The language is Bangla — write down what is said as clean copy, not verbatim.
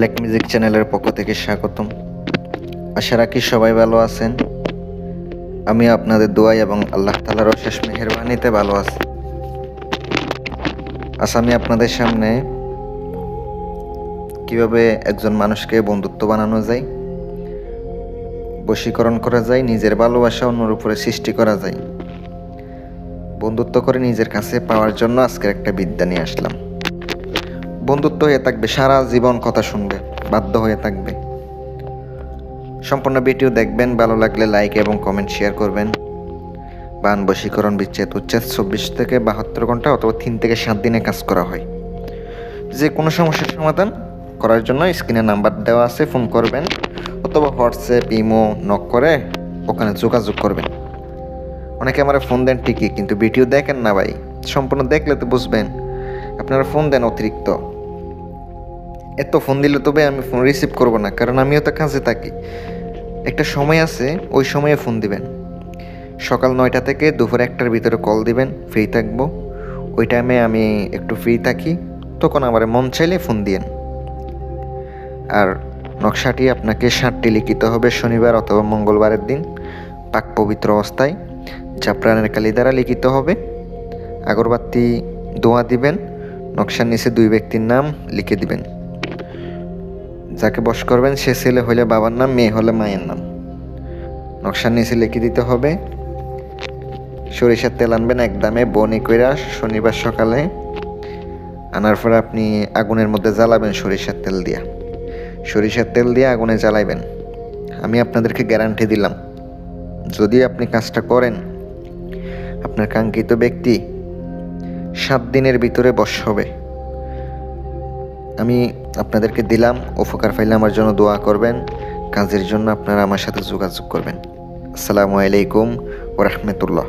ব্ল্যাক মিউজিক চ্যানেলের পক্ষ থেকে স্বাগতম। আশা রাখি সবাই ভালো আছেন। আমি আপনাদের দোয়াই এবং আল্লাহ তাআলার অশেষ মেহেরবানিতে ভালো আছি। আজ আমি আপনাদের সামনে কিভাবে একজন মানুষকে বন্ধুত্ব বানানো যায়, বশীকরণ করা যায়, নিজের ভালোবাসা অন্যর উপরে সৃষ্টি করা যায়, বন্ধুত্ব করে নিজের কাছে পাওয়ার জন্য আজকের একটা বিদ্যা নিয়ে আসলাম। বন্ধুত্ব হয়ে থাকবে, সারা জীবন কথা শুনবে, বাধ্য হয়ে থাকবে। সম্পূর্ণ ভিডিও দেখবেন, ভালো লাগলে লাইক এবং কমেন্ট শেয়ার করবেন। বান বশীকরণ বিচ্ছেদ উচ্ছেদ 24 থেকে 72 ঘন্টা অথবা 3 থেকে 7 দিনে কাজ করা হয়। যে কোনো সমস্যার সমাধান করার জন্য স্ক্রিনে নাম্বার দেওয়া আছে, ফোন করবেন অথবা হোয়াটসঅ্যাপ ইমো নক করে ওখানে যোগাযোগ করবেন। অনেকে আমার ফোন দেন ঠিকই, কিন্তু ভিডিও দেখেন না ভাই। সম্পূর্ণ দেখলে তো বুঝবেন। আপনারা ফোন দেন অতিরিক্ত, এত ফোন দিলে তবে আমি ফোন রিসিভ করব না, কারণ আমিও তো কাজে থাকি। একটা সময় আছে, ওই সময়ে ফোন দিবেন। সকাল 9টা থেকে দুপুর 1টার ভিতরে কল দিবেন, ফ্রি থাকবো। ওই টাইমে আমি একটু ফ্রি থাকি, তখন আমার মন চাইলে ফোন দিয়েন। আর নকশাটি আপনাকে 7টি লিখিত হবে শনিবার অথবা মঙ্গলবারের দিন, পাক পবিত্র অবস্থায় জাফরানের কালি দ্বারা লিখিত হবে। আগরবাতি দোয়া দিবেন, নকশার নিচে 2 ব্যক্তির নাম লিখে দিবেন। যাকে বশ করবেন সে ছেলে হলে বাবার নাম, মেয়ে হলে মায়ের নাম। নকশার নিচে লিখে দিতে হবে। সরিষার তেল আনবেন একদমে বনি কইরা শনিবার সকালে। আনার পরে আপনি আগুনের মধ্যে জ্বালাবেন সরিষার তেল দিয়া। সরিষার তেল দিয়ে আগুনে জ্বালাইবেন। আমি আপনাদেরকে গ্যারান্টি দিলাম, যদি আপনি কাজটা করেন, আপনার কাঙ্ক্ষিত ব্যক্তি 7 দিনের ভিতরে বশ হবে। আমি আপনাদেরকে দিলাম, উপকার পাইলে আমার জন্য দোয়া করবেন। কাজের জন্য আপনারা আমার সাথে যোগাযোগ করবেন। আসসালামু আলাইকুম ওয়া রাহমাতুল্লাহ।